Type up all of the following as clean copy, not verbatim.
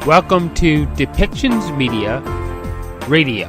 Welcome to Depictions Media Radio.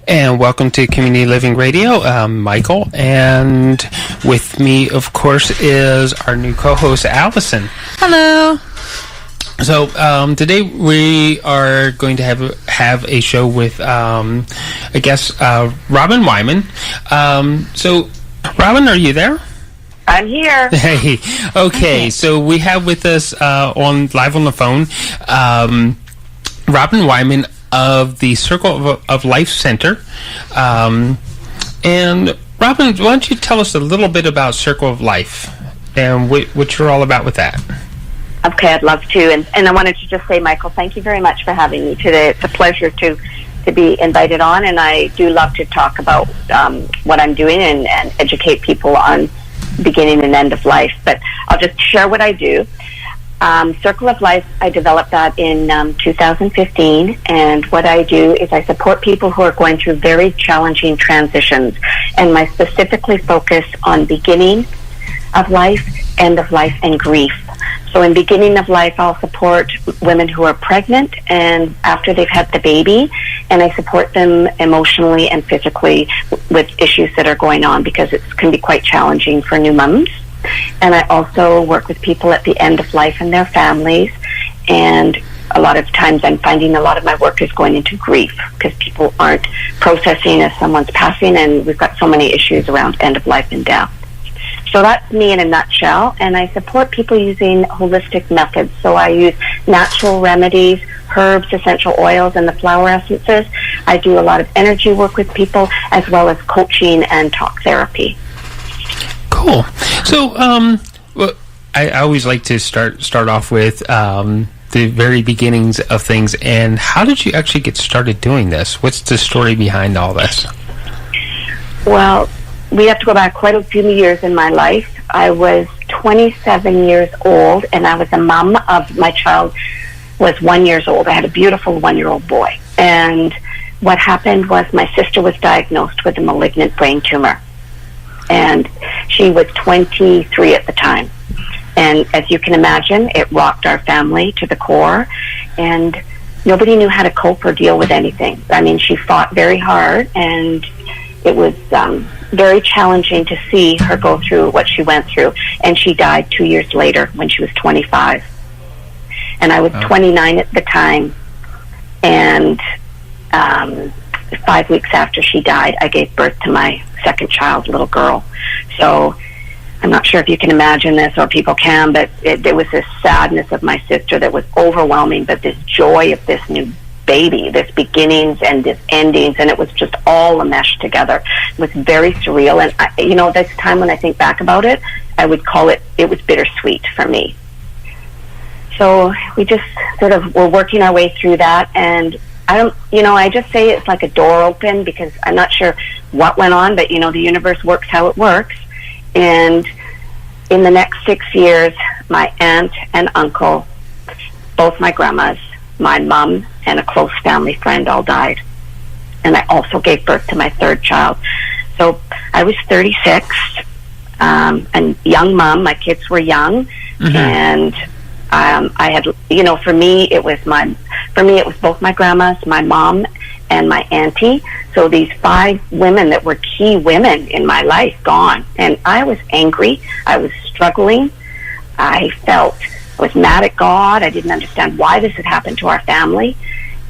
And welcome to Community Living Radio. I'm Michael, and with me, of course, is our new co-host, Allison. Hello. So today we are going to have a show with, I guess, Robyn Wyman. So, Robyn, are you there? I'm here. Hey. Okay. So we have with us live on the phone, Robyn Wyman of the Circle of Life Center. And Robyn, why don't you tell us a little bit about Circle of Life and what you're all about with that? Okay, I'd love to. And I wanted to just say, Michael, thank you very much for having me today. It's a pleasure to be invited on, and I do love to talk about what I'm doing and educate people on beginning and end of life. But I'll just share what I do. Circle of Life, I developed that in 2015, and what I do is I support people who are going through very challenging transitions, and I specifically focus on beginning of life, end of life, and grief. So in beginning of life, I'll support women who are pregnant and after they've had the baby, and I support them emotionally and physically with issues that are going on, because it can be quite challenging for new mums. And I also work with people at the end of life and their families, and a lot of times I'm finding a lot of my work is going into grief because people aren't processing as someone's passing, and we've got so many issues around end of life and death. So that's me in a nutshell, and I support people using holistic methods. So I use natural remedies, herbs, essential oils, and the flower essences. I do a lot of energy work with people, as well as coaching and talk therapy. Cool. So, I always like to start off with the very beginnings of things. And how did you actually get started doing this? What's the story behind all this? Well, we have to go back quite a few years in my life. I was 27 years old, and I was a mom of, my child was 1 year old. I had a beautiful 1-year-old boy. And what happened was my sister was diagnosed with a malignant brain tumor. And she was 23 at the time. And as you can imagine, it rocked our family to the core, and nobody knew how to cope or deal with anything. I mean, she fought very hard, and it was very challenging to see her go through what she went through. And she died 2 years later when she was 25. And I was 29 at the time. And 5 weeks after she died, I gave birth to my second child, little girl. So I'm not sure if you can imagine this, or people can, but there was this sadness of my sister that was overwhelming, but this joy of this new baby, this beginnings and this endings, and it was just all meshed together. It was very surreal, and this time when I think back about it, I would call it was bittersweet for me. So we just sort of were working our way through that, and I just say it's like a door open, because I'm not sure what went on, but, the universe works how it works. And in the next 6 years, my aunt and uncle, both my grandmas, my mom, and a close family friend all died. And I also gave birth to my third child. So I was 36, and young mom. My kids were young, and I had, for me it was both my grandmas, my mom, and my auntie. So these 5 women that were key women in my life gone, and I was angry. I was struggling. I was mad at God. I didn't understand why this had happened to our family,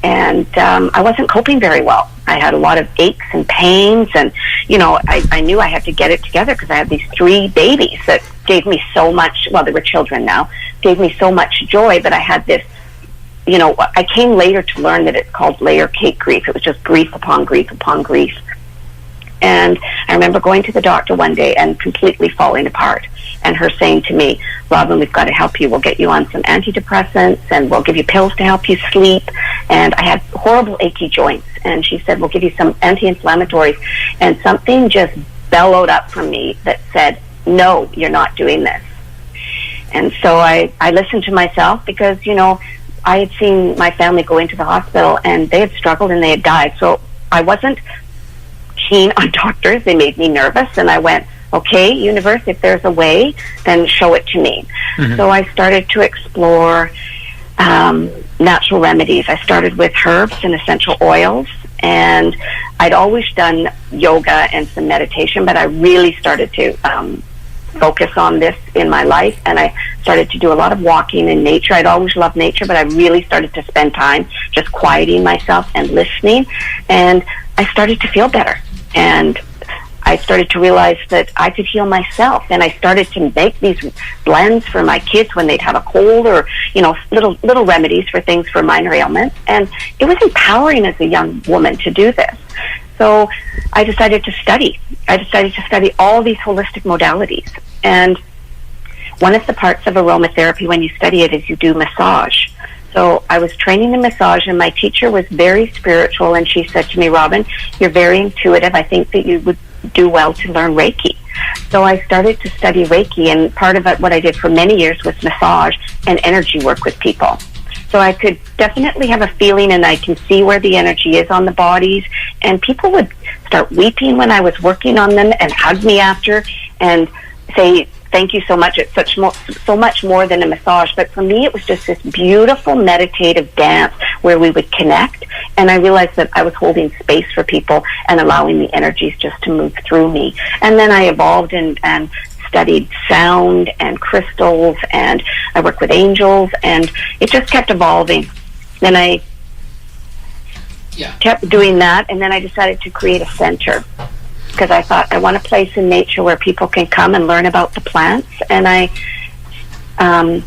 and I wasn't coping very well. I had a lot of aches and pains, and I knew I had to get it together, because I had these 3 babies that gave me so much. Well, they were children now. Gave me so much joy, but I had this. I came later to learn that it's called layer cake grief. It was just grief upon grief upon grief. And I remember going to the doctor one day and completely falling apart, and her saying to me, "Robyn, we've got to help you. We'll get you on some antidepressants, and we'll give you pills to help you sleep." And I had horrible achy joints, and she said, "We'll give you some anti-inflammatories." And something just bellowed up from me that said, no, you're not doing this. And so I listened to myself because, I had seen my family go into the hospital and they had struggled and they had died. So I wasn't keen on doctors. They made me nervous. And I went, okay, universe, if there's a way, then show it to me. Mm-hmm. So I started to explore natural remedies. I started with herbs and essential oils. And I'd always done yoga and some meditation, but I really started to focus on this in my life, and I started to do a lot of walking in nature. I'd always loved nature, but I really started to spend time just quieting myself and listening, and I started to feel better, and I started to realize that I could heal myself, and I started to make these blends for my kids when they'd have a cold, or little remedies for things for minor ailments, and it was empowering as a young woman to do this. So I decided to study. All these holistic modalities. And one of the parts of aromatherapy when you study it is you do massage. So I was training in massage, and my teacher was very spiritual, and she said to me, Robyn, you're very intuitive. I think that you would do well to learn Reiki. So I started to study Reiki, and part of it, what I did for many years was massage and energy work with people. So I could definitely have a feeling, and I can see where the energy is on the bodies. And people would start weeping when I was working on them and hug me after and say, thank you so much. It's so much more than a massage. But for me, it was just this beautiful meditative dance where we would connect. And I realized that I was holding space for people and allowing the energies just to move through me. And then I evolved and studied sound and crystals, and I worked with angels, and it just kept evolving. Then I kept doing that, and then I decided to create a center because I thought I want a place in nature where people can come and learn about the plants. And I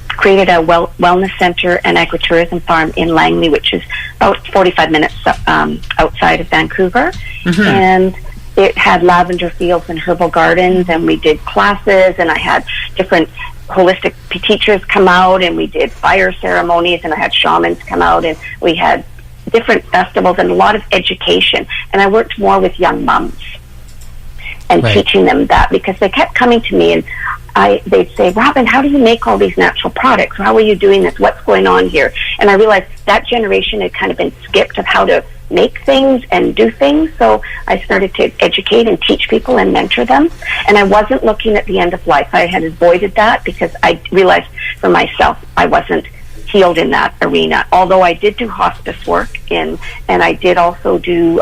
created a wellness center and agritourism farm in Langley, which is about 45 minutes outside of Vancouver. Mm-hmm. And it had lavender fields and herbal gardens, and we did classes, and I had different holistic teachers come out, and we did fire ceremonies, and I had shamans come out, and we had different festivals and a lot of education. And I worked more with young moms and teaching them that, because they kept coming to me and they'd say, Robyn, how do you make all these natural products? How are you doing this? What's going on here? And I realized that generation had kind of been skipped of how to make things and do things. So I started to educate and teach people and mentor them. And I wasn't looking at the end of life. I had avoided that because I realized for myself I wasn't healed in that arena. Although I did do hospice work and I did also do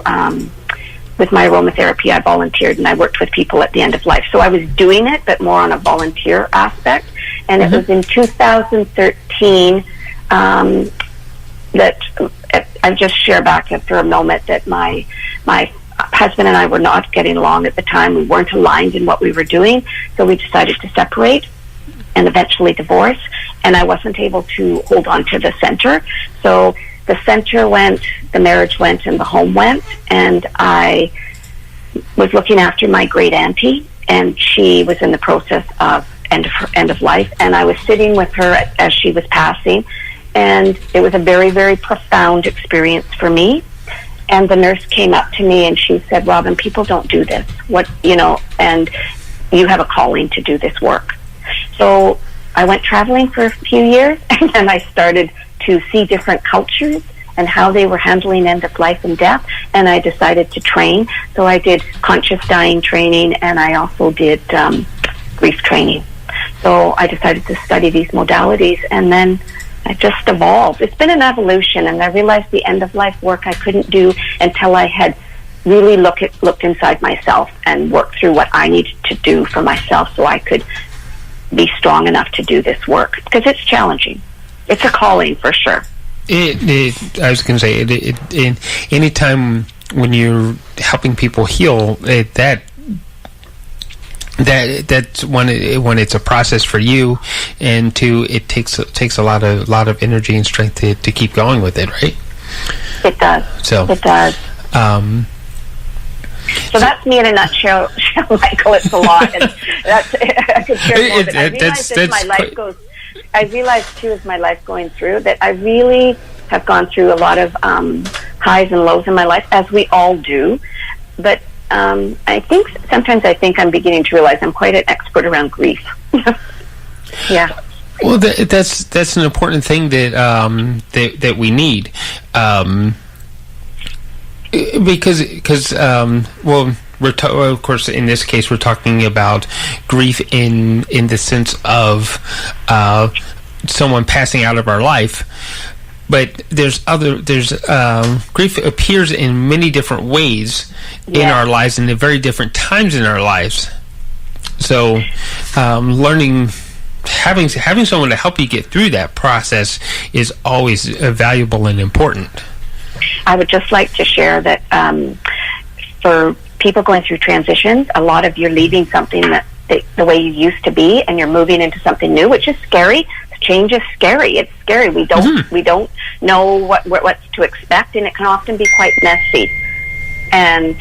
with my aromatherapy, I volunteered and I worked with people at the end of life. So I was doing it, but more on a volunteer aspect. And it was in 2013 that I just share back after a moment that my husband and I were not getting along at the time. We weren't aligned in what we were doing. So we decided to separate and eventually divorce. And I wasn't able to hold on to the center. So the center went, the marriage went, and the home went. And I was looking after my great auntie, and she was in the process of end of life. And I was sitting with her as she was passing, and it was a very, very profound experience for me. And the nurse came up to me and she said, Robyn, people don't do this. And you have a calling to do this work. So I went traveling for a few years, and then I started to see different cultures and how they were handling end of life and death, and I decided to train. So I did conscious dying training, and I also did grief training. So I decided to study these modalities, and then I just evolved. It's been an evolution, and I realized the end of life work I couldn't do until I had really looked inside myself and worked through what I needed to do for myself so I could be strong enough to do this work, because it's challenging. It's a calling for sure. I was going to say, any time when you're helping people heal, that's when it's a process for you, and two, it takes a lot of energy and strength to keep going with it, right? It does. So it does. So that's me in a nutshell, Michael. It's a lot, and I could share more. But I realized too, as my life going through, that I really have gone through a lot of highs and lows in my life, as we all do. But I think sometimes I'm beginning to realize I'm quite an expert around grief. Yeah. Well, that's an important thing that we need, because of course, in this case, we're talking about grief in the sense of someone passing out of our life. But grief appears in many different ways in our lives and at very different times in our lives. So, having someone to help you get through that process is always valuable and important. I would just like to share that for people going through transitions, a lot of you're leaving something that the way you used to be, and you're moving into something new, which is scary. Change is scary. It's scary. We don't know what's to expect, and it can often be quite messy. And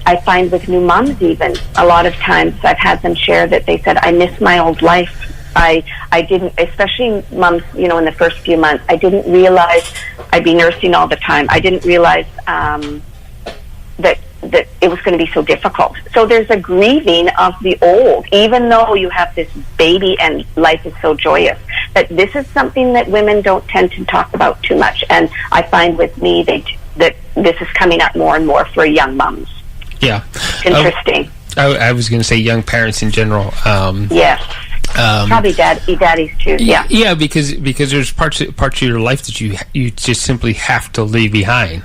I find with new moms, even a lot of times I've had them share that they said, "I miss my old life. I didn't," especially moms, in the first few months, "I didn't realize I'd be nursing all the time. I didn't realize that it was going to be so difficult." So there's a grieving of the old, even though you have this baby and life is so joyous. But this is something that women don't tend to talk about too much. And I find with me that this is coming up more and more for young moms. Yeah. Interesting. I was going to say young parents in general. Yes. Probably daddies too. Yeah. Yeah, because there's parts of your life that you just simply have to leave behind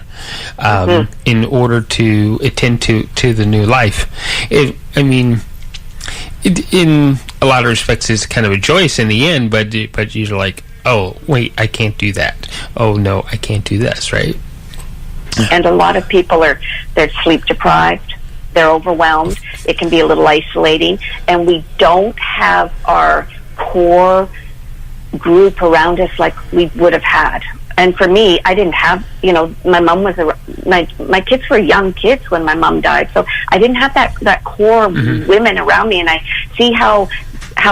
in order to attend to the new life. In a lot of respects, it's kind of a joyous in the end, but you're like, oh wait, I can't do that. Oh no, I can't do this. Right. And a lot of people they're sleep deprived. They're overwhelmed. It can be a little isolating, and we don't have our core group around us like we would have had. And for me, I didn't have, my mom was my kids were young kids when my mom died, so I didn't have that core women around me, and I see how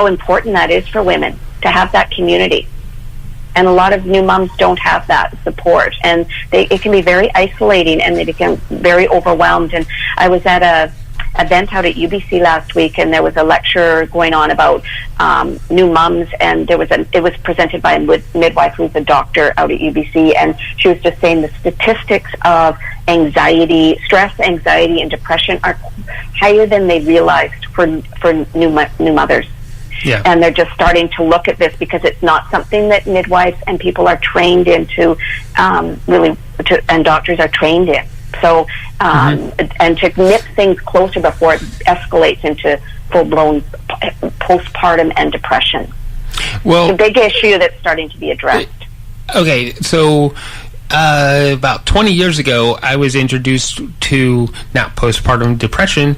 important that is for women to have that community. And a lot of new moms don't have that support, and it can be very isolating, and they become very overwhelmed. And I was at a event out at UBC last week, and there was a lecture going on about new moms, and it was presented by a midwife who's a doctor out at UBC, and she was just saying the statistics of stress, anxiety, and depression are higher than they realized for new mothers. Yeah. And they're just starting to look at this because it's not something that midwives and people are trained into, and doctors are trained in. So, and to nip things closer before it escalates into full-blown postpartum and depression. Well, it's a big issue that's starting to be addressed. Okay, so about 20 years ago, I was introduced to not postpartum depression,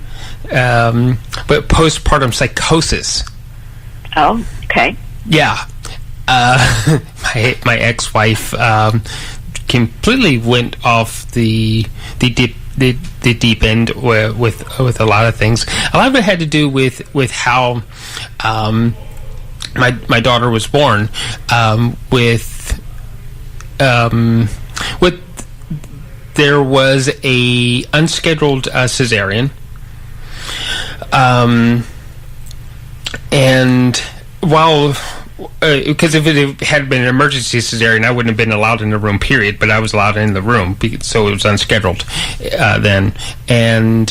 but postpartum psychosis. Oh, okay. Yeah. My ex-wife completely went off the deep end with a lot of things. A lot of it had to do with how my daughter was born. There was a unscheduled cesarean. And while, because if it had been an emergency cesarean, I wouldn't have been allowed in the room, period, but I was allowed in the room, so it was unscheduled then. And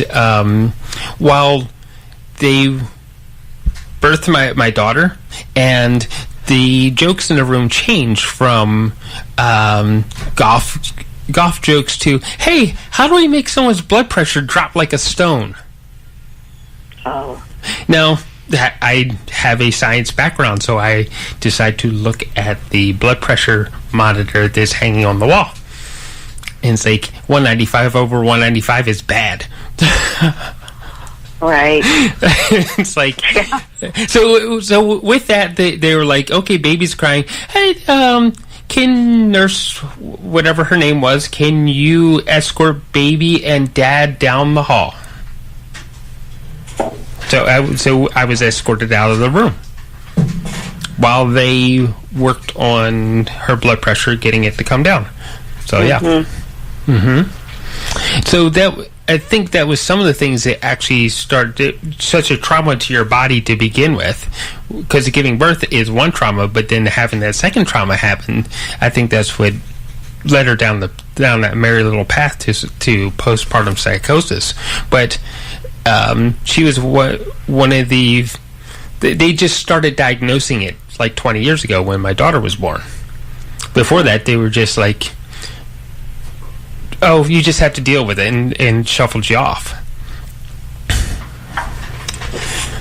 while they birthed my daughter, and the jokes in the room changed from golf jokes to, hey, how do we make someone's blood pressure drop like a stone? Oh. Now, I have a science background, so I decide to look at the blood pressure monitor that's hanging on the wall. And it's like 195 over 195 is bad. Right. It's like, so with that, they were like, okay, baby's crying. Hey, can nurse, whatever her name was, can you escort baby and dad down the hall? So I was escorted out of the room while they worked on her blood pressure, getting it to come down. So yeah. So that I think that was some of the things that actually started such a trauma to your body to begin with, because giving birth is one trauma, but then having that second trauma happen, I think that's what led her down that merry little path to postpartum psychosis. But she was one of the. They just started diagnosing it like 20 years ago when my daughter was born. Before that, they were just like, "Oh, you just have to deal with it," and shuffled you off.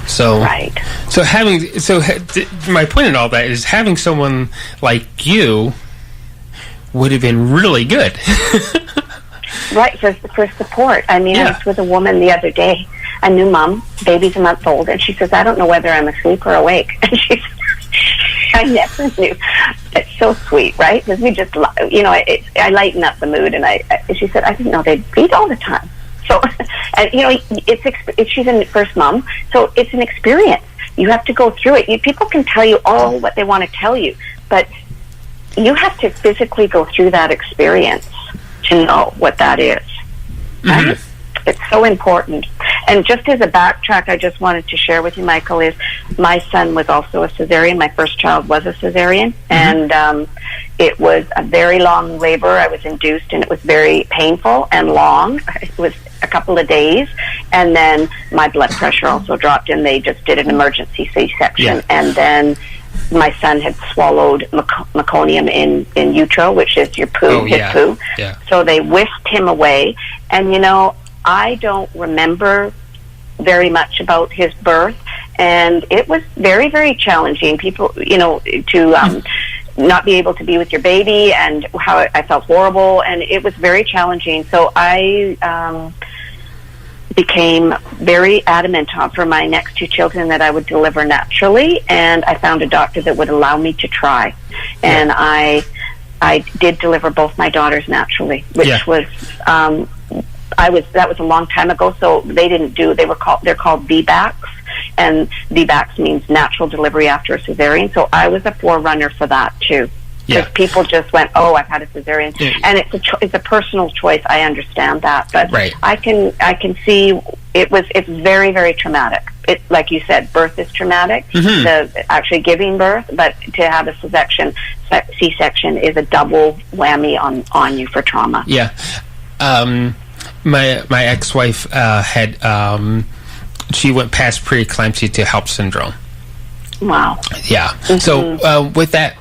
So, right. So my point in all that is having someone like you would have been really good. Right, for support. I mean, I was with a woman the other day, a new mom, baby's a month old, and she says, "I don't know whether I'm asleep or awake." And she says, I never knew. It's so sweet, right? Because we just, I lighten up the mood, and she said, "I didn't know they bleed all the time." So, and she's a first mom, so it's an experience. You have to go through it. People can tell you all what they want to tell you, but you have to physically go through that experience to know what that is. Right? It's so important. And just as a backtrack, I just wanted to share with you, Michael, is my son was also a cesarean. My first child was a cesarean, and it was a very long labor. I was induced, and it was very painful and long. It was a couple of days, and then my blood pressure also dropped, and they just did an emergency C-section, and then my son had swallowed meconium in utero, which is your poo, his poo. Yeah. So they whisked him away, and I don't remember very much about his birth, and it was very, very challenging. People, to not be able to be with your baby, and how I felt horrible, and it was very challenging. So I became very adamant for my next two children that I would deliver naturally, and I found a doctor that would allow me to try, and I did deliver both my daughters naturally, which was that was a long time ago. So they're called VBACs, and VBACs means natural delivery after a cesarean. So I was a forerunner for that too. Because people just went, "Oh, I've had a cesarean," and it's a personal choice. I understand that, but I can see it's very, very traumatic. It, like you said, birth is traumatic. The actually giving birth, but to have a C-section is a double whammy on you for trauma. Yeah. My ex-wife had she went past preeclampsia to HELLP syndrome. Wow. Yeah. So with that,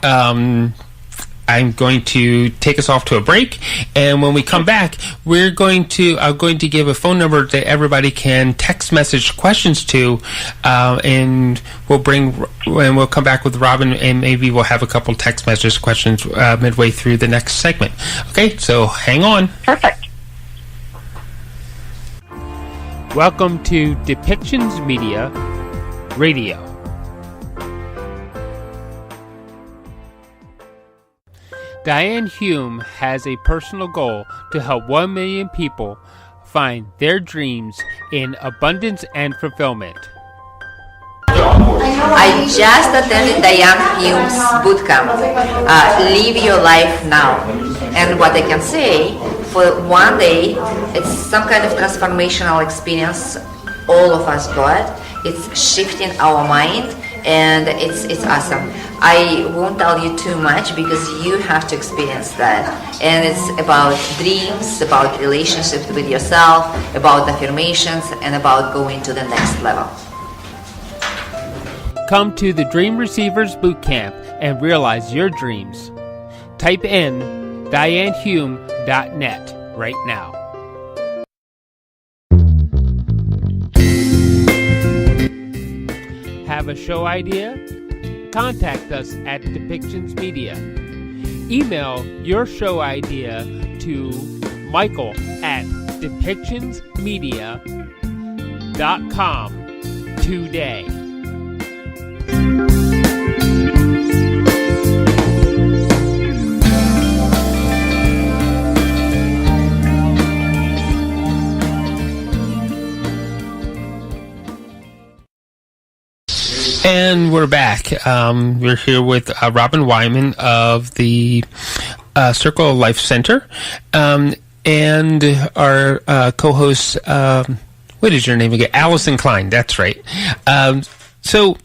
I'm going to take us off to a break, and when we come back, I'm going to give a phone number that everybody can text message questions to, and we'll come back with Robyn, and maybe we'll have a couple text message questions midway through the next segment. Okay, so hang on. Perfect. Welcome to Depictions Media Radio. Diane Hume has a personal goal to help 1 million people find their dreams in abundance and fulfillment. I just attended Diane Hume's bootcamp, Live Your Life Now. And what I can say, for one day, it's some kind of transformational experience all of us got. It's shifting our mind, and it's awesome. I won't tell you too much because you have to experience that. And it's about dreams, about relationships with yourself, about affirmations, and about going to the next level. Come to the Dream Receivers Bootcamp and realize your dreams. Type in DianeHume.net right now. Have a show idea? Contact us at Depictions Media. Email your show idea to michael@depictionsmedia.com today. And we're back. We're here with Robyn Wyman of the Circle of Life Center. and our co-host, what is your name again? Allison Klein, that's right. So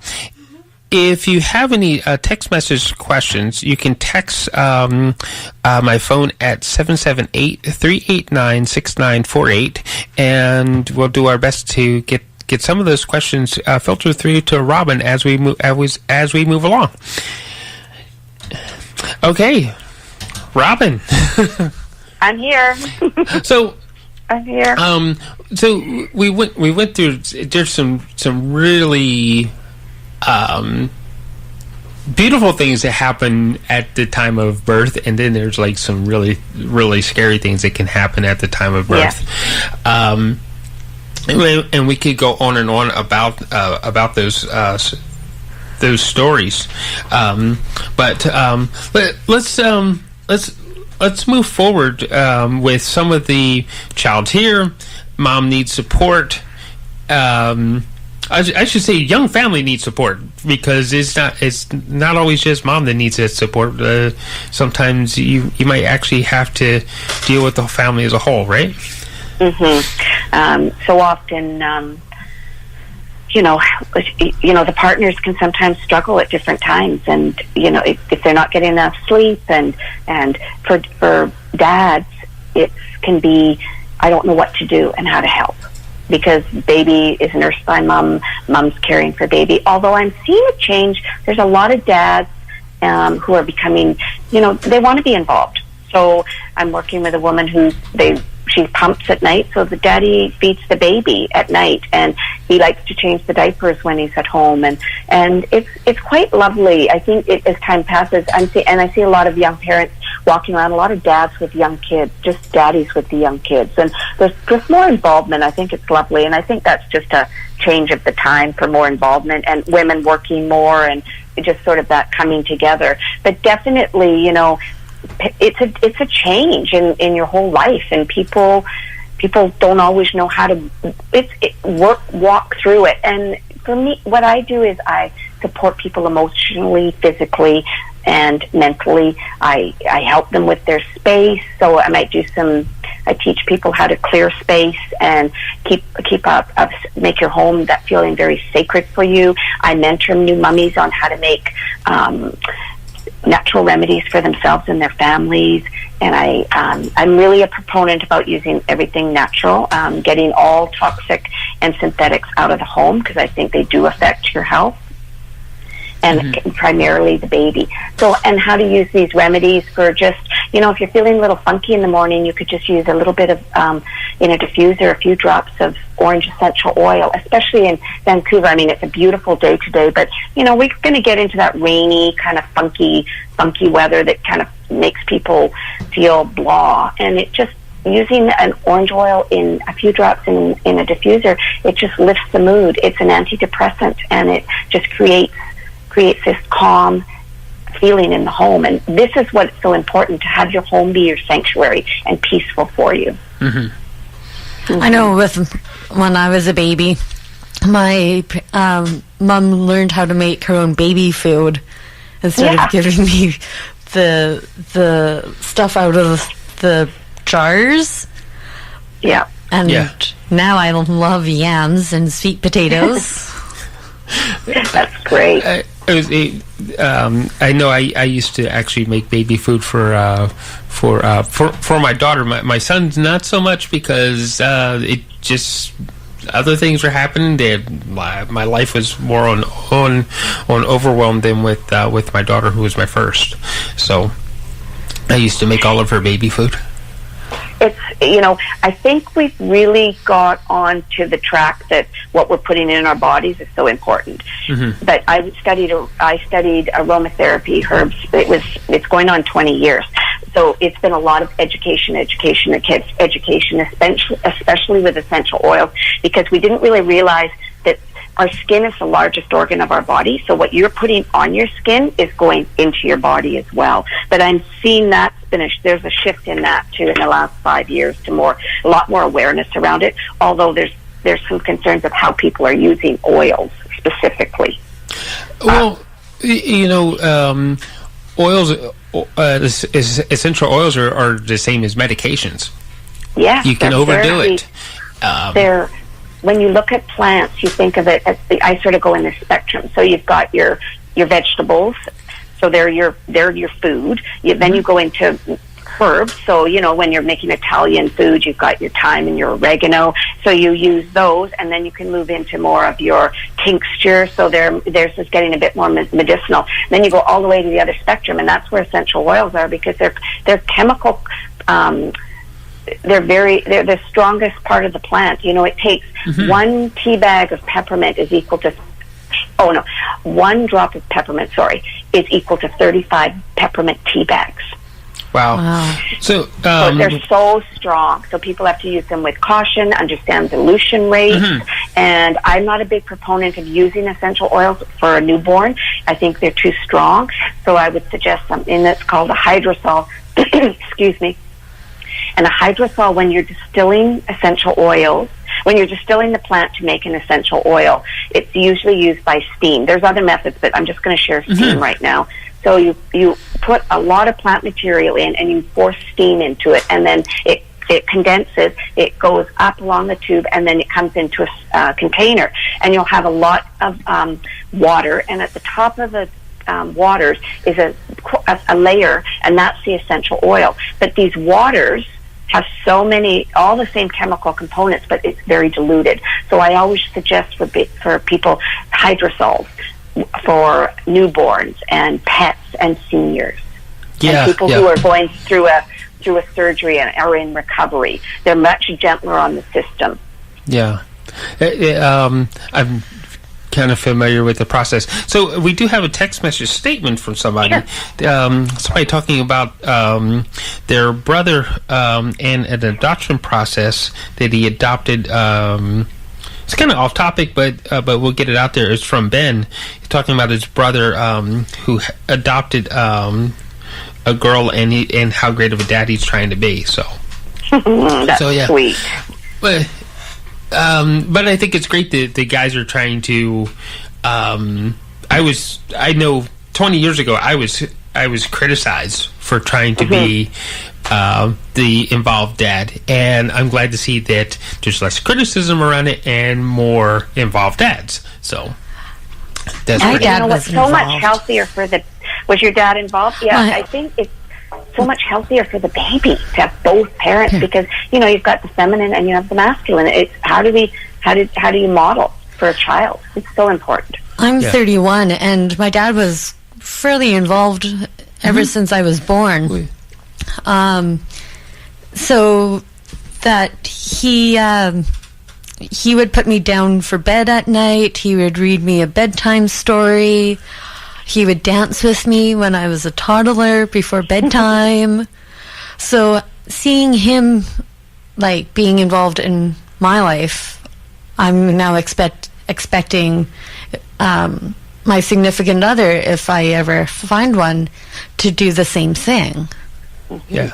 if you have any text message questions, you can text my phone at 778-389-6948, and we'll do our best to get some of those questions filtered through to Robyn as we move along. Okay, Robyn. I'm here. So I'm here. So we went through. There's some really beautiful things that happen at the time of birth, and then there's like some really, really scary things that can happen at the time of birth. Yeah. And we could go on and on about those stories. But let's move forward with some of the child here. Mom needs support. I should say young family needs support, because it's not always just mom that needs that support. Sometimes you might actually have to deal with the family as a whole, right? So often, the partners can sometimes struggle at different times, and if they're not getting enough sleep, and for dads, it can be, I don't know what to do and how to help, because baby is nursed by mom's caring for baby. Although I'm seeing a change, there's a lot of dads who are becoming, they want to be involved. So I'm working with a woman who she pumps at night, so the daddy feeds the baby at night, and he likes to change the diapers when he's at home, and it's quite lovely. I think as time passes, I see a lot of young parents walking around, a lot of dads with young kids, just daddies with the young kids, and there's just more involvement. I think it's lovely, and I think that's just a change of the time for more involvement and women working more, and just sort of that coming together. But definitely, it's a change in your whole life, and people don't always know how to walk through it. And for me, what I do is I support people emotionally, physically, and mentally. I help them with their space. So I teach people how to clear space and keep up, make your home that feeling very sacred for you. I mentor new mummies on how to make natural remedies for themselves and their families, and I'm really a proponent about using everything natural, getting all toxic and synthetics out of the home, because I think they do affect your health, and primarily the baby. So, and how to use these remedies for just, if you're feeling a little funky in the morning, you could just use a little bit of, in a diffuser, a few drops of orange essential oil, especially in Vancouver. I mean, it's a beautiful day today, but, we're going to get into that rainy, kind of funky weather that kind of makes people feel blah. And it just, using an orange oil in a few drops in a diffuser, it just lifts the mood. It's an antidepressant, and it just creates this calm feeling in the home. And this is what's so important, to have your home be your sanctuary and peaceful for you. I know when I was a baby, my mom learned how to make her own baby food instead of giving me the stuff out of the jars. Yeah. And now I love yams and sweet potatoes. That's great. I know I used to actually make baby food for my daughter. My son's not so much, because it just, other things were happening. My life was more on overwhelm than with my daughter, who was my first. So I used to make all of her baby food. It's, I think we've really got on to the track that what we're putting in our bodies is so important. But I studied aromatherapy, herbs. It's going on 20 years. So it's been a lot of education, especially with essential oils, because we didn't really realize that our skin is the largest organ of our body. So what you're putting on your skin is going into your body as well. But I'm seeing that there's a shift in that too in the last 5 years, to a lot more awareness around it. Although there's some concerns of how people are using oils specifically. Well, oils, essential oils are the same as medications. Yes, you can overdo it. When you look at plants, you think of it as I sort of go in the spectrum. So you've got your vegetables, so they're your food. Then you go into herbs. So, when you're making Italian food, you've got your thyme and your oregano. So you use those, and then you can move into more of your tincture. So they're just getting a bit more medicinal. Then you go all the way to the other spectrum, and that's where essential oils are, because they're chemical. They're the strongest part of the plant. It takes 1 tea bag of peppermint is equal to 1 drop of peppermint, is equal to 35 peppermint tea bags. Wow. So they're so strong. So people have to use them with caution, understand dilution rates. And I'm not a big proponent of using essential oils for a newborn. I think they're too strong. So I would suggest something that's called a hydrosol. Excuse me. And a hydrosol, when you're distilling essential oils, when you're distilling the plant to make an essential oil, it's usually used by steam. There's other methods, but I'm just going to share steam right now. So you put a lot of plant material in, and you force steam into it, and then it condenses, it goes up along the tube, and then it comes into a container. And you'll have a lot of water, and at the top of the waters is a layer, and that's the essential oil. But these waters have all the same chemical components, but it's very diluted. So I always suggest for people hydrosols for newborns and pets and seniors. And people who are going through a surgery and are in recovery. They're much gentler on the system. Yeah. I'm kind of familiar with the process. So we do have a text message statement from somebody. Sure. Somebody talking about their brother and an adoption process that he adopted. It's kind of off topic, but we'll get it out there. It's from Ben. He's talking about his brother who adopted a girl, and how great of a dad he's trying to be. So that's sweet. But I think it's great that the guys are trying to. I know 20 years ago I was criticized for trying to be the involved dad, and I'm glad to see that there's less criticism around it and more involved dads. So that's my dad was so much healthier for the. Was your dad involved? Yeah, I think it's so much healthier for the baby to have both parents, because you've got the feminine and you have the masculine. It's how do you model for a child? It's so important. I'm 31, and my dad was fairly involved ever since I was born. So that he would put me down for bed at night. He would read me a bedtime story. He would dance with me when I was a toddler before bedtime. So seeing him being involved in my life, I'm now expecting my significant other, if I ever find one, to do the same thing. Yeah.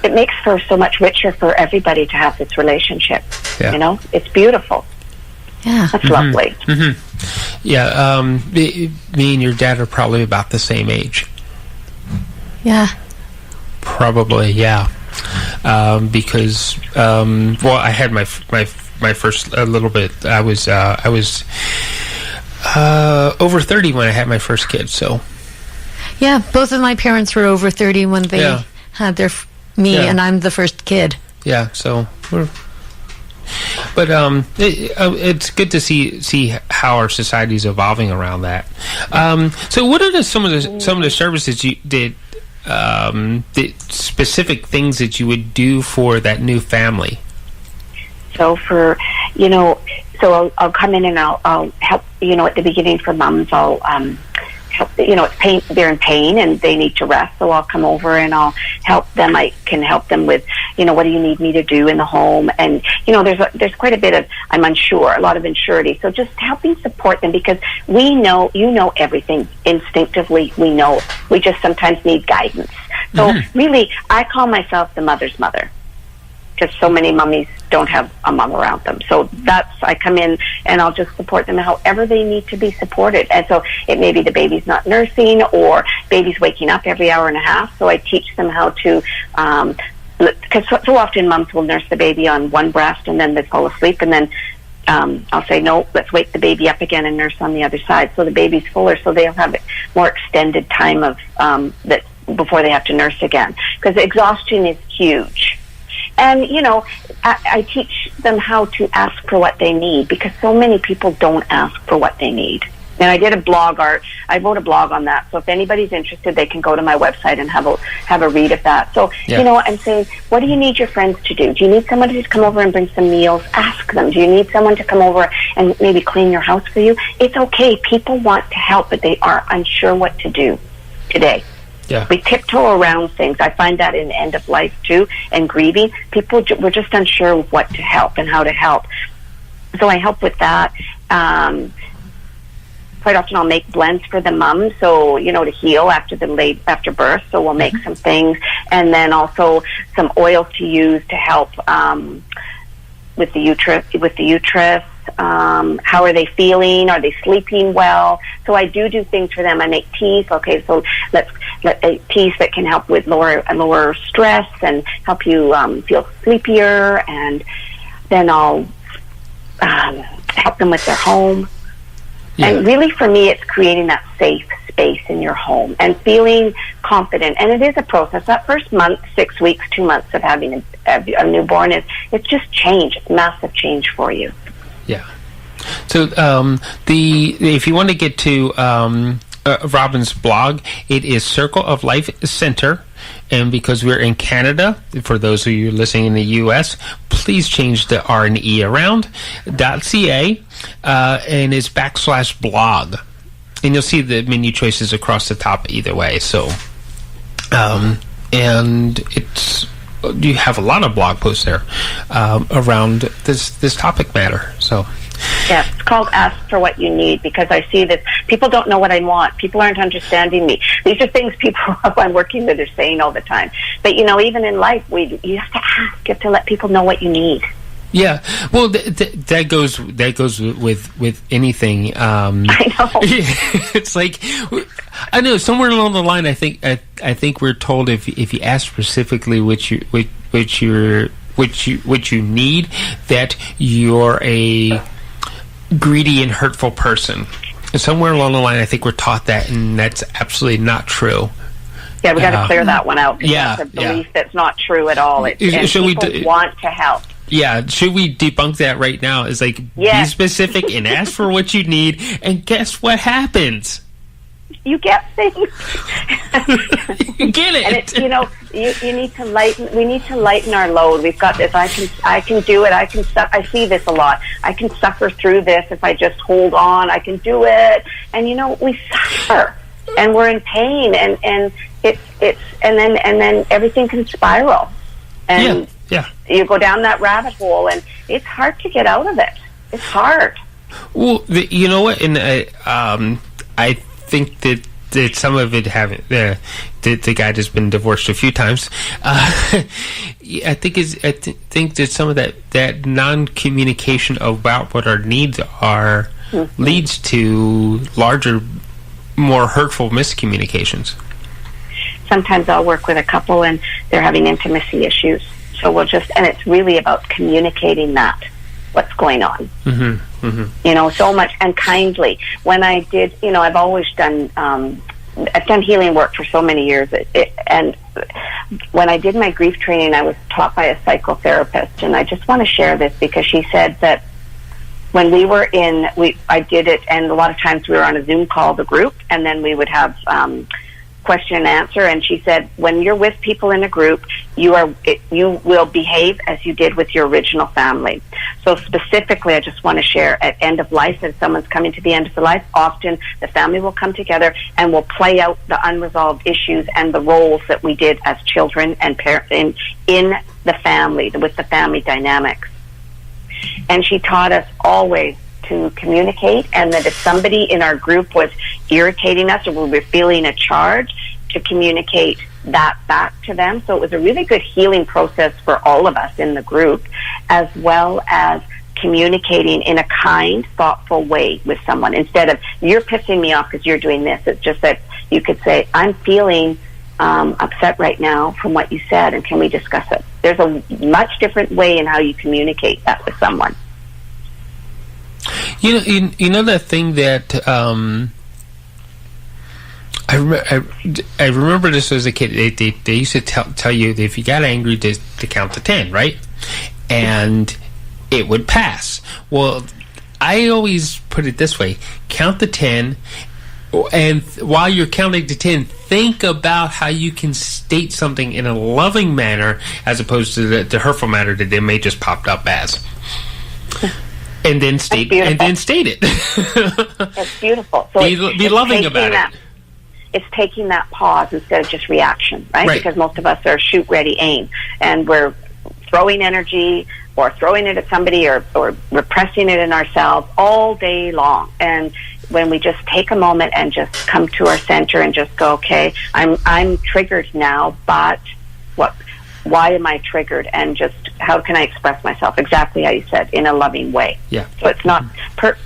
It makes for so much richer for everybody to have this relationship. Yeah. It's beautiful. Yeah. That's lovely. Yeah, me and your dad are probably about the same age. Yeah. Probably, yeah. Because I had my first a little bit. I was over 30 when I had my first kid. So. Yeah, both of my parents were over 30 when they had me, and I'm the first kid. Yeah, so we're. But it's good to see how our society is evolving around that. So, what are some of the services you did? The specific things that you would do for that new family. So I'll come in and I'll help. At the beginning for moms, I'll help. It's pain. They're in pain and they need to rest. So I'll come over and I'll help them. I can help them with, what do you need me to do in the home? And there's quite a bit of I'm unsure, a lot of insurity. So just helping support them, because we know everything instinctively. We know. We just sometimes need guidance. So really, I call myself the mother's mother, because so many mummies don't have a mom around them. So I come in and I'll just support them however they need to be supported. And so it may be the baby's not nursing, or baby's waking up every hour and a half. So I teach them how to because so often moms will nurse the baby on one breast and then they fall asleep, and then I'll say, no, let's wake the baby up again and nurse on the other side. So the baby's fuller, so they'll have more extended time of that before they have to nurse again. Because exhaustion is huge. And, you know, I teach them how to ask for what they need, because so many people don't ask for what they need. And I did a blog I wrote a blog on that. So if anybody's interested, they can go to my website and have a read of that. So, you know, I'm saying, what do you need your friends to do? Do you need someone to just come over and bring some meals? Ask them. Do you need someone to come over and maybe clean your house for you? It's okay. People want to help, but they are unsure what to do today. Yeah. We tiptoe around things. I find that in end of life too, and grieving. People we're just unsure of what to help and how to help. So I help with that. Quite often I'll make blends for the mom, so, you know, to heal after birth. So we'll make some things, and then also some oils to use to help with the uterus. How are they feeling? Are they sleeping well? So I do things for them. I make teas. Okay, so let's teas that can help with lower stress and help you feel sleepier, and then I'll help them with their home. Yeah. And really, for me, it's creating that safe space in your home and feeling confident. And it is a process. That first month, 6 weeks, 2 months of having a newborn, it's just change, massive change for you. Yeah. So if you want to get to Robyn's blog, it is Circle of Life Center. And because we're in Canada, for those of you listening in the U.S., please change the R and E around, .ca, and it's /blog. And you'll see the menu choices across the top either way. So, and it's, you have a lot of blog posts there around this topic matter. So. Yeah, it's called Ask for What You Need, because I see that people don't know what I want. People aren't understanding me. These are things people I'm working with are saying all the time. But, you know, even in life, you have to ask. You have to let people know what you need. Yeah, well, that goes with anything. I know. It's like, I know somewhere along the line, I think we're told if you ask specifically what you need, that you're a greedy and hurtful person. And somewhere along the line, I think we're taught that, and that's absolutely not true. Yeah, we got to clear that one out. Yeah, that's a belief that's not true at all. And people want to help. Yeah, should we debunk that right now? It's like, be specific and ask for what you need, and guess what happens? You get things. You get it. And it's, you know, you need to lighten. We need to lighten our load. We've got this. I can do it. I see this a lot. I can suffer through this if I just hold on. I can do it. And you know, we suffer, and we're in pain, and then everything can spiral. And you go down that rabbit hole, and it's hard to get out of it. It's hard. Well, you know what? And I think that some of it haven't. The guy has been divorced a few times. I think that some of that non-communication about what our needs are leads to larger, more hurtful miscommunications. Sometimes I'll work with a couple and they're having intimacy issues. So and it's really about communicating what's going on. Mm-hmm. Mm-hmm. You know, so much, and kindly. When I did, you know, I've always done, I've done healing work for so many years. And when I did my grief training, I was taught by a psychotherapist, and I just want to share this because she said that when we were I did it, and a lot of times we were on a Zoom call, the group, and then we would have question and answer, and she said, when you're with people in a group, you will behave as you did with your original family. So specifically, I just want to share, at end of life, as someone's coming to the end of their life, often the family will come together and will play out the unresolved issues and the roles that we did as children and parents in the family, with the family dynamics. And she taught us always to communicate, and that if somebody in our group was irritating us or we were feeling a charge, to communicate that back to them. So it was a really good healing process for all of us in the group, as well as communicating in a kind, thoughtful way with someone. Instead of, you're pissing me off because you're doing this, it's just that you could say, I'm feeling upset right now from what you said, and can we discuss it? there's a much different way in how you communicate that with someone. You know that thing that I remember this as a kid. They used to tell you that if you got angry to count to 10, right? And it would pass. Well, I always put it this way: count to 10, and while you're counting to 10, think about how you can state something in a loving manner as opposed to the hurtful manner that they may just popped up as. And then state it. It's beautiful. So be loving about it. It's taking that pause instead of just reaction, right? Because most of us are shoot, ready, aim, and we're throwing energy or throwing it at somebody or repressing it in ourselves all day long. And when we just take a moment and just come to our center and just go, okay, I'm triggered now, but why am I triggered? And just how can I express myself? Exactly how you said, in a loving way. Yeah. So it's not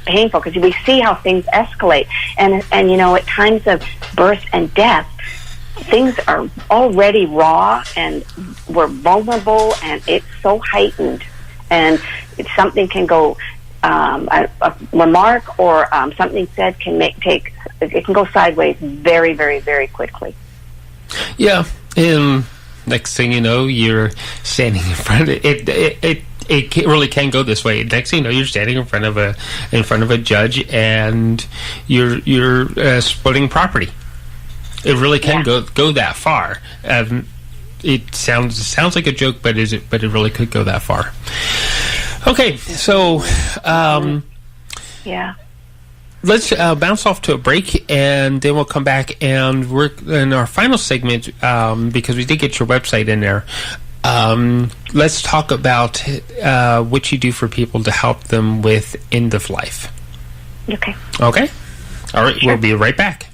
painful, because we see how things escalate. And at times of birth and death, things are already raw and we're vulnerable, and it's so heightened. And something can go, a remark or something said can it can go sideways very, very, very quickly. Yeah. Next thing you know, you're standing in front of it. It really can go this way. Next thing you know, you're standing in front of a judge, and you're splitting property. It really can go that far. It sounds like a joke, but it really could go that far. Okay, so let's bounce off to a break, and then we'll come back and work in our final segment, because we did get your website in there. Let's talk about what you do for people to help them with end of life. Okay. Okay? All right, sure. We'll be right back.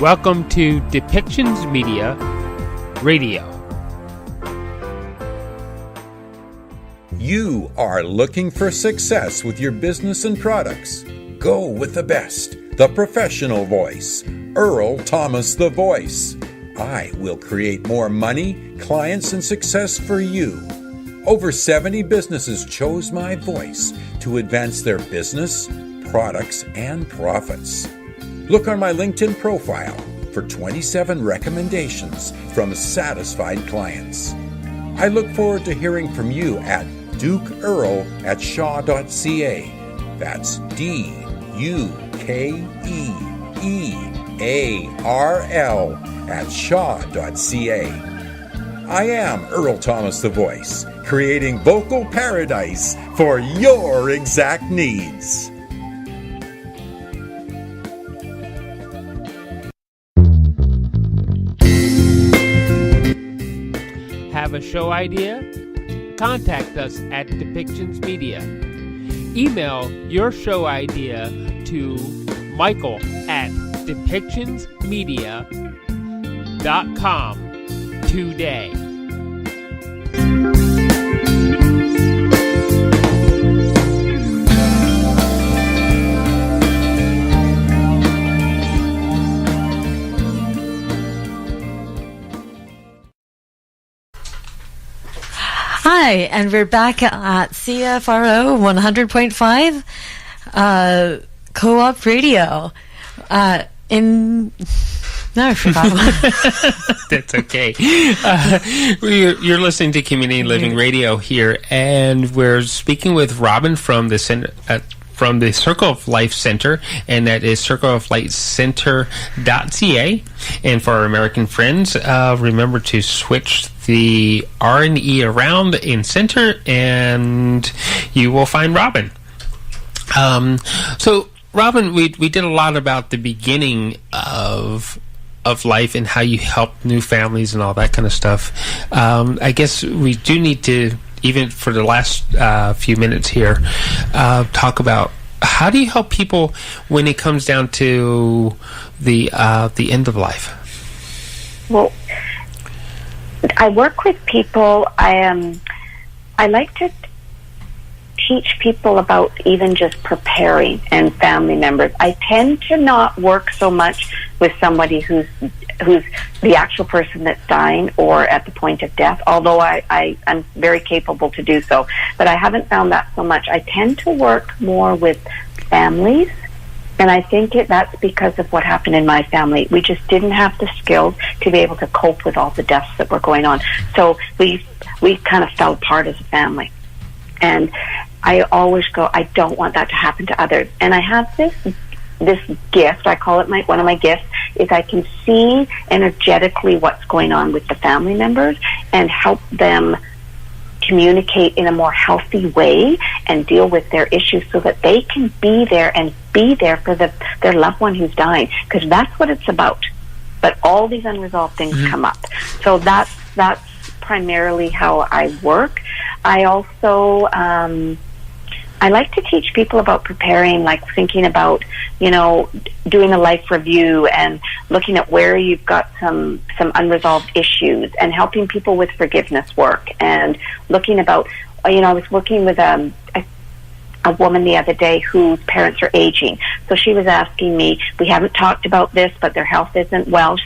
Welcome to Depictions Media Radio. You are looking for success with your business and products. Go with the best, the professional voice, Earl Thomas the Voice. I will create more money, clients, and success for you. Over 70 businesses chose my voice to advance their business, products, and profits. Look on my LinkedIn profile for 27 recommendations from satisfied clients. I look forward to hearing from you at dukeearl@shaw.ca. That's DUKEEARL @shaw.ca. I am Earl Thomas the Voice, creating vocal paradise for your exact needs. Have a show idea? Contact us at Depictions Media. Email your show idea to Michael at depictionsmedia.com today. Hi, and we're back at CFRO 100.5 Co-op Radio. No, I forgot one. That's okay. You're listening to Community Living Radio here, and we're speaking with Robyn from the center, from the Circle of Life Center, and that is circleoflifecentre.ca. And for our American friends, remember to switch the R and E around in center, and you will find Robyn. So, Robyn, we did a lot about the beginning of life and how you help new families and all that kind of stuff. I guess we do need to, even for the last few minutes here, talk about how do you help people when it comes down to the end of life? Well, I work with people. I like to teach people about even just preparing, and family members. I tend to not work so much with somebody who's who's the actual person that's dying or at the point of death, although I'm very capable to do so. But I haven't found that so much. I tend to work more with families, and I think that's because of what happened in my family. We just didn't have the skills to be able to cope with all the deaths that were going on. So we kind of fell apart as a family. And I always go, I don't want that to happen to others. And I have this gift, I call it one of my gifts, is I can see energetically what's going on with the family members and help them communicate in a more healthy way and deal with their issues so that they can be there for their loved one who's dying, because that's what it's about. But all these unresolved things come up. So that's primarily how I work. I also I like to teach people about preparing, like thinking about, doing a life review and looking at where you've got some unresolved issues, and helping people with forgiveness work, and looking about, I was working with a woman the other day whose parents are aging. So she was asking me, we haven't talked about this, but their health isn't well.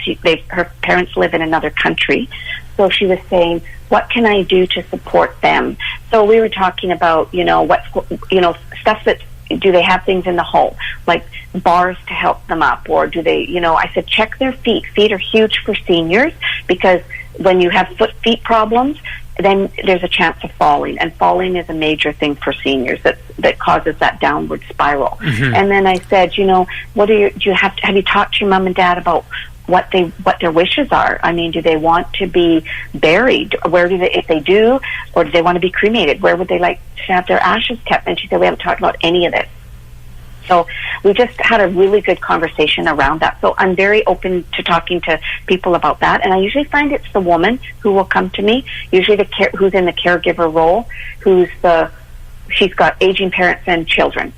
Her parents live in another country. So she was saying, what can I do to support them? So we were talking about, stuff that, do they have things in the home, like bars to help them up, or do they, I said, check their feet. Feet are huge for seniors, because when you have feet problems, then there's a chance of falling, and falling is a major thing for seniors that causes that downward spiral. Mm-hmm. And then I said, have you talked to your mom and dad about what their wishes are? I mean, do they want to be buried? Where do they, if they do, or do they want to be cremated? Where would they like to have their ashes kept? And she said, we haven't talked about any of this. So we just had a really good conversation around that. So I'm very open to talking to people about that. And I usually find it's the woman who will come to me, usually who's in the caregiver role, she's got aging parents and children,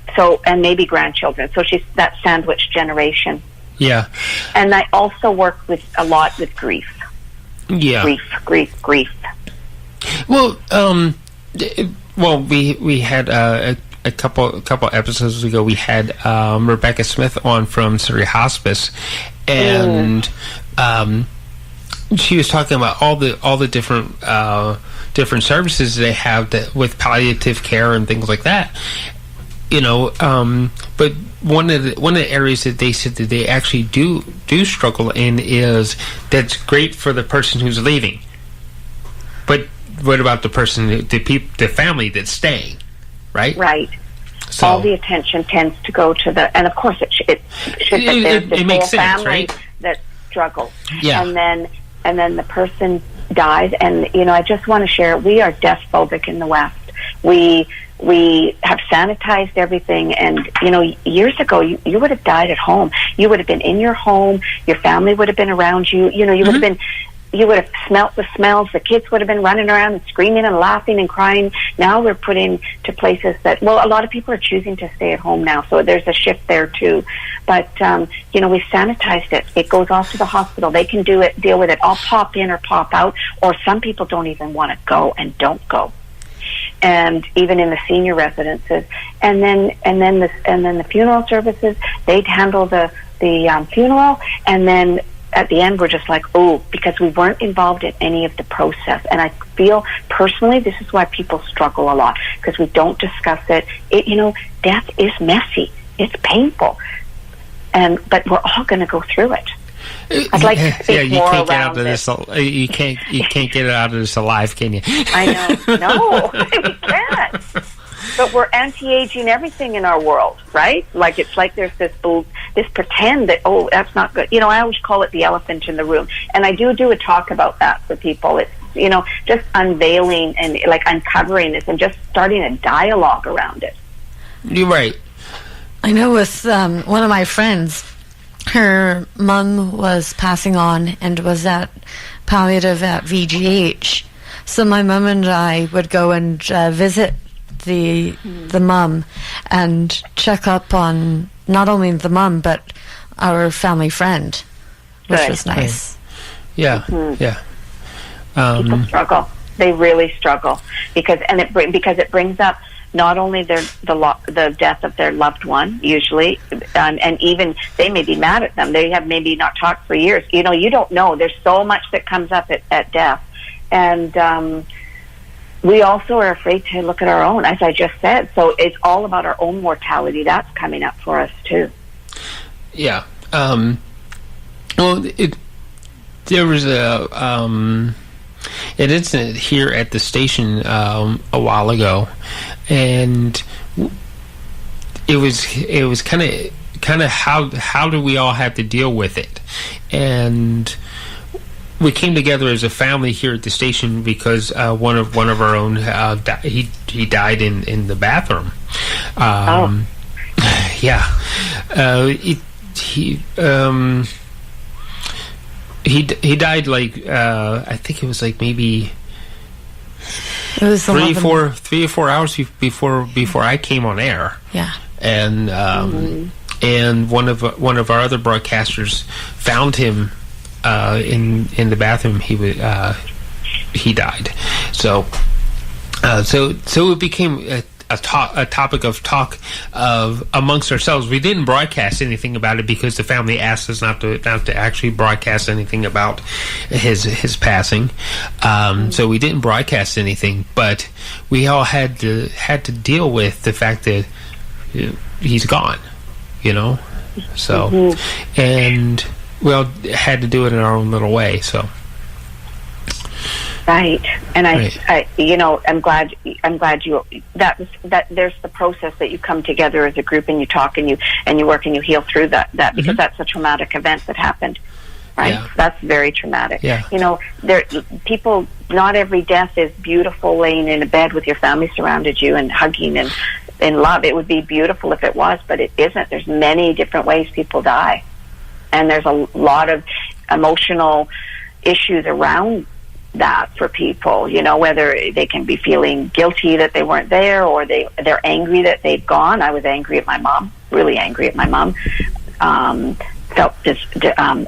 and maybe grandchildren. So she's that sandwich generation. Yeah. And I also work a lot with grief. Yeah. Grief. Well, we had a couple episodes ago, we had Rebecca Smith on from Surrey Hospice, and she was talking about all the different services they have that with palliative care and things like that. But one of the areas that they said that they actually do struggle in is that's great for the person who's leaving, but what about the person, the family that's staying, right? Right. So all the attention tends to go to and of course it makes sense, right? That struggles. Yeah. And then the person dies, and I just want to share, we are death phobic in the West. We have sanitized everything, and years ago you would have died at home. You would have been in your home, your family would have been around you, you would have smelt the smells, the kids would have been running around and screaming and laughing and crying. Now we're put into places that, a lot of people are choosing to stay at home now, so there's a shift there too. But we sanitized it. It goes off to the hospital. They can deal with it. I'll pop in or pop out, or some people don't even want to go and don't go. And even in the senior residences, and then the funeral services, they'd handle the funeral, and then at the end we're just like, because we weren't involved in any of the process. And I feel personally this is why people struggle a lot, because we don't discuss it. Death is messy, it's painful, but we're all going to go through it. I'd like to speak more around this. You can't get it out of this alive, can you? I know. No, we can't. But we're anti-aging everything in our world, right? Like it's like there's this pretend that, that's not good. I always call it the elephant in the room. And I do a talk about that for people. It's, just unveiling and like uncovering this and just starting a dialogue around it. You're right. I know with one of my friends, her mum was passing on and was at palliative at VGH. So my mum and I would go and visit the mum and check up on not only the mum but our family friend, which was nice. Yeah, yeah. People struggle. They really struggle because it brings up not only the death of their loved one, usually, and even they may be mad at them. They have maybe not talked for years. You know, you don't know. There's so much that comes up at death. And we also are afraid to look at our own, as I just said. So it's all about our own mortality. That's coming up for us, too. Yeah. Well, there was an incident here at the station a while ago, and it was kind of how do we all have to deal with it, and we came together as a family here at the station because one of our own he died in the bathroom. Yeah. He died like I think it was like maybe it was 3 or 4 hours before I came on air. Yeah. And and one of our other broadcasters found him in the bathroom. He died. So it became a topic of talk of amongst ourselves. We didn't broadcast anything about it because the family asked us not to actually broadcast anything about his passing. So we didn't broadcast anything, but we all had to deal with the fact that he's gone, you know. So and we all had to do it in our own little way. So. Right, and I, you know, I'm glad you that there's the process that you come together as a group and you talk and you work and you heal through that because that's a traumatic event that happened, right? Yeah. That's very traumatic. Yeah. You know, people. Not every death is beautiful, laying in a bed with your family surrounded you and hugging and in love. It would be beautiful if it was, but it isn't. There's many different ways people die, and there's a lot of emotional issues around that for people, you know, whether they can be feeling guilty that they weren't there or they're angry that they've gone. I was angry at my mom, really angry at my mom, felt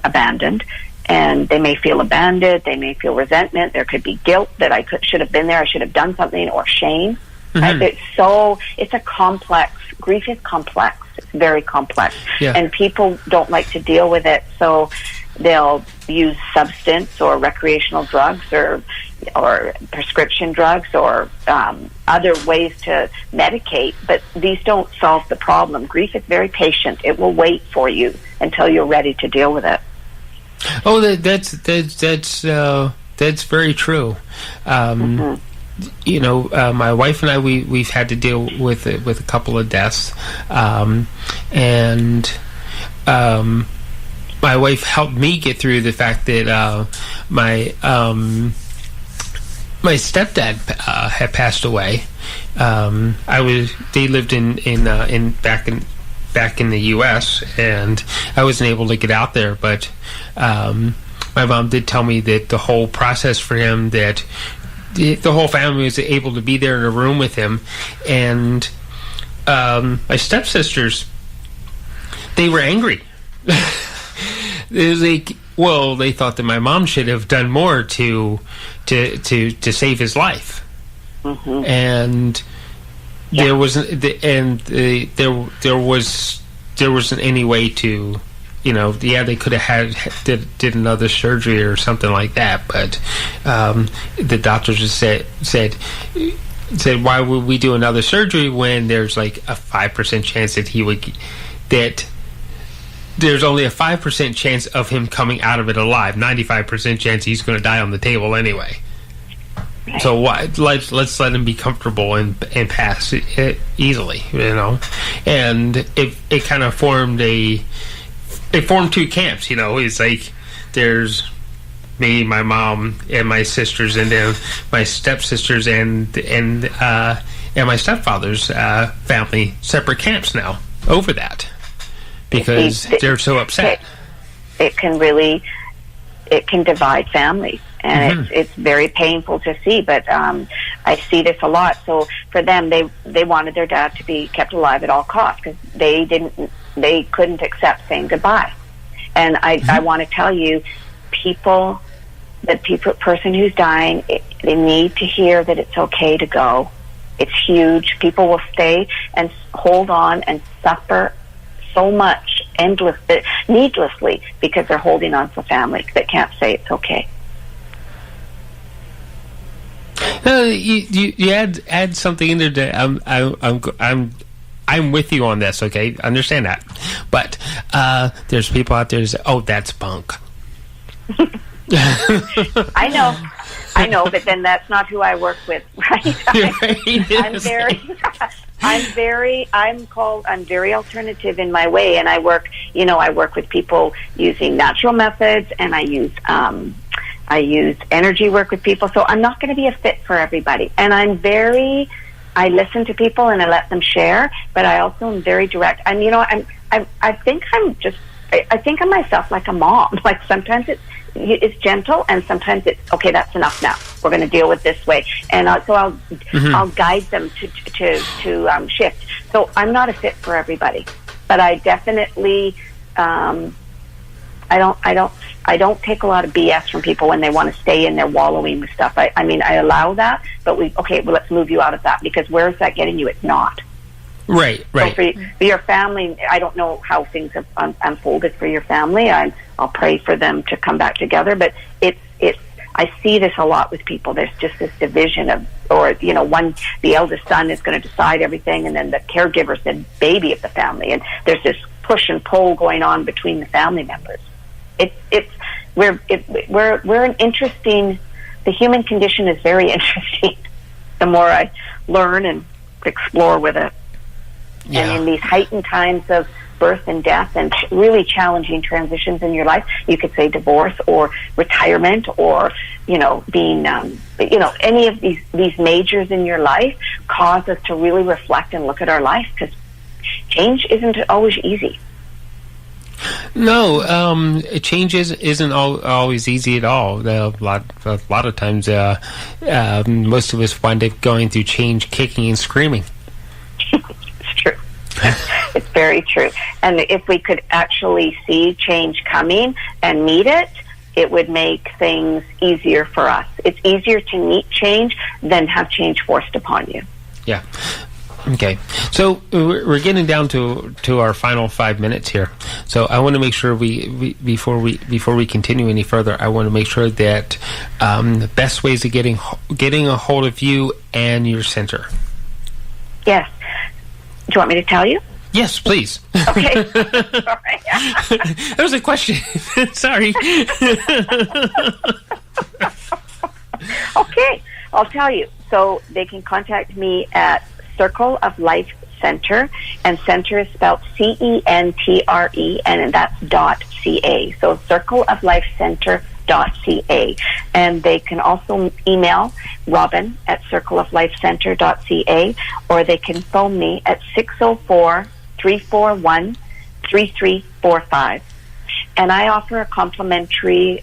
abandoned, and they may feel abandoned, they may feel resentment, there could be guilt that should have been there, I should have done something, or shame. Right? It's a complex, grief is complex, it's very complex, and people don't like to deal with it, so they'll use substance or recreational drugs or prescription drugs or other ways to medicate, but these don't solve the problem. Grief is very patient. It will wait for you until you're ready to deal with it. Oh, that's very true. You know, my wife and I, we've had to deal with a couple of deaths, and my wife helped me get through the fact that my stepdad had passed away. They lived back in the U.S. and I wasn't able to get out there, but my mom did tell me that the whole process for him, that the whole family was able to be there in a room with him, and my stepsisters, they were angry. It was like, well, they thought that my mom should have done more to save his life, and there wasn't, there wasn't any way to, you know, they could have did another surgery or something like that, but the doctors just said why would we do another surgery when there's like a 5% chance that there's only a 5% chance of him coming out of it alive. 95% chance he's going to die on the table anyway. So let's let him be comfortable and pass it easily, you know. And it kind of formed two camps, you know. It's like there's me, my mom, and my sisters, and then my stepsisters and my stepfather's family, separate camps now over that. Because they're so upset. It can divide families, and it's very painful to see. But I see this a lot. So for them, they wanted their dad to be kept alive at all costs because they couldn't accept saying goodbye. And I want to tell you, person who's dying, they need to hear that it's okay to go. It's huge. People will stay and hold on and suffer so much needlessly because they're holding on to family that can't say it's okay. You add something in there that I'm with you on this. Okay, understand that, but there's people out there that say, "Oh, that's bunk." I know, but then that's not who I work with, right? I'm very alternative in my way, and I work with people using natural methods, and I use energy work with people. So I'm not going to be a fit for everybody, and I listen to people and I let them share, but I also am very direct. I think of myself like a mom. Like sometimes it's gentle, and sometimes it's okay. That's enough now. We're going to deal with this way, and so I'll guide them to shift. So I'm not a fit for everybody, but I definitely I don't take a lot of BS from people when they want to stay in there wallowing with stuff. I mean, I allow that, but let's move you out of that, because where is that getting you? It's not. Right. So for your family, I don't know how things have unfolded for your family. I'll pray for them to come back together, but I see this a lot with people. There's just this division the eldest son is going to decide everything, and then the caregiver's the baby of the family, and there's this push and pull going on between the family members. We're an interesting. The human condition is very interesting. The more I learn and explore with it. Yeah. And in these heightened times of birth and death and really challenging transitions in your life, you could say divorce or retirement or, being, any of these majors in your life cause us to really reflect and look at our life, because change isn't always easy. No, change isn't always easy at all. A lot of times, most of us wind up going through change kicking and screaming. True. It's very true. And if we could actually see change coming and meet it, it would make things easier for us. It's easier to meet change than have change forced upon you. Yeah. Okay. So we're getting down to our final 5 minutes here. So I want to make sure before we continue any further, I want to make sure that the best ways of getting a hold of you and your center. Yes. Do you want me to tell you? Yes, please. Okay. That was a question. Sorry. Okay, I'll tell you. So they can contact me at Circle of Life Centre, and Centre is spelled CENTRE, and that's .ca. So circleoflifecentre.ca. And they can also email Robyn at circleoflifecentre.ca, or they can phone me at 604-341-3345. And I offer a complimentary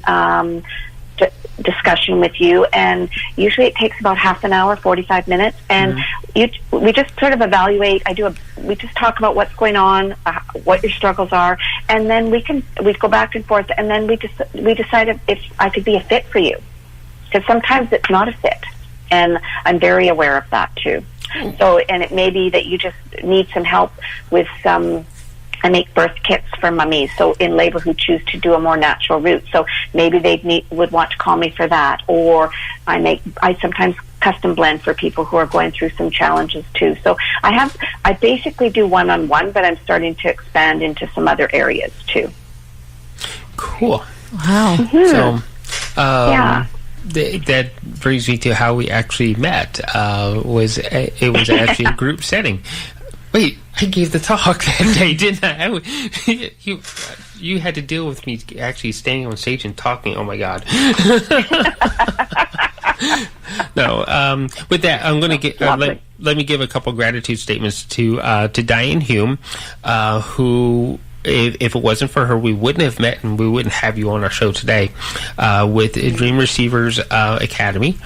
discussion with you, and usually it takes about half an hour, 45 minutes, and we just sort of evaluate. We just talk about what's going on, what your struggles are, and then we go back and forth, and then we decide if I could be a fit for you, because sometimes it's not a fit, and I'm very aware of that too. So, and it may be that you just need some help with some. I make birth kits for mummies, so in labor, who choose to do a more natural route. So maybe they would want to call me for that. Or I sometimes custom blend for people who are going through some challenges too. So I basically do one-on-one, but I'm starting to expand into some other areas too. Cool. Wow. Mm-hmm. So, that brings me to how we actually met. It was actually a group setting. Wait, I gave the talk that day, didn't I? You had to deal with me actually standing on stage and talking. Oh my God! No, with that, I'm going to let me give a couple gratitude statements to Diane Hume, who. If it wasn't for her, we wouldn't have met, and we wouldn't have you on our show today with Dream Receivers Academy.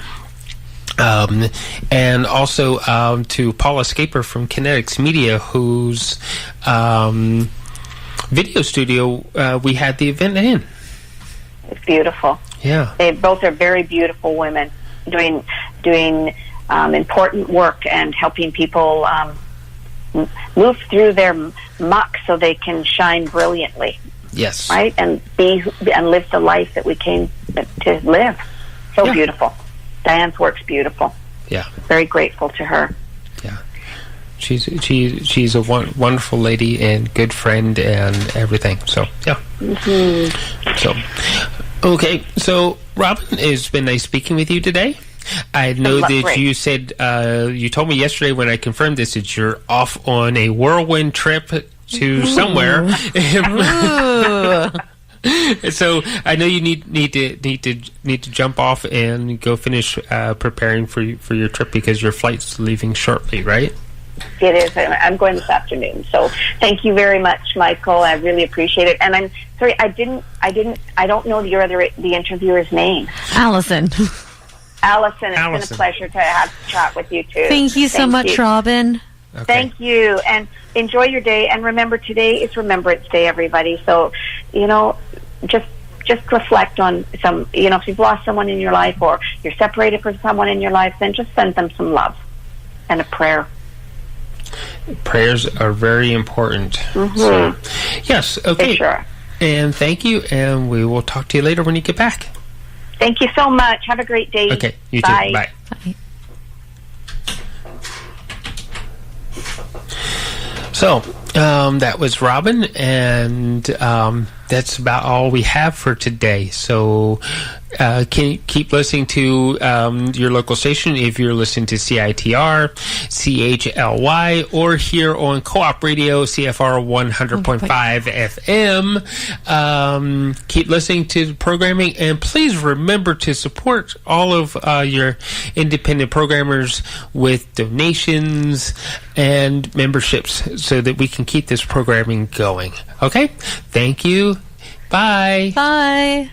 And also to Paula Scaper from Kinetics Media, whose video studio we had the event in. It's beautiful. Yeah. They both are very beautiful women doing important work and helping people move through their muck so they can shine brilliantly. Yes. Right? And live the life that we came to live. So beautiful. Diane's work's beautiful. Yeah. Very grateful to her. Yeah. She's a wonderful lady and good friend and everything. So, yeah. Mm-hmm. So, okay. So, Robyn, it's been nice speaking with you today. I know that great. You said, you told me yesterday when I confirmed this, that you're off on a whirlwind trip to somewhere. So I know you need to jump off and go finish preparing for your trip because your flight's leaving shortly, right? It is. I'm going this afternoon. So thank you very much, Michael. I really appreciate it. And I'm sorry, I don't know the interviewer's name. Allison. Allison, it's been a pleasure to have a chat with you too. Thank you so much, Robyn. Okay. Thank you, and enjoy your day. And remember, today is Remembrance Day, everybody. So, just reflect on some. If you've lost someone in your life, or you're separated from someone in your life, then just send them some love and a prayer. Prayers are very important. Mm-hmm. So, yes, okay. For sure. And thank you, and we will talk to you later when you get back. Thank you so much. Have a great day. Okay, you Bye. too. Bye. Bye. So, that was Robyn, and that's about all we have for today. So, can you keep listening to your local station if you're listening to CITR, CHLY, or here on Co-op Radio, CFR 100.5 FM. Keep listening to the programming, and please remember to support all of your independent programmers with donations and memberships so that we can keep this programming going. Okay? Thank you. Bye. Bye.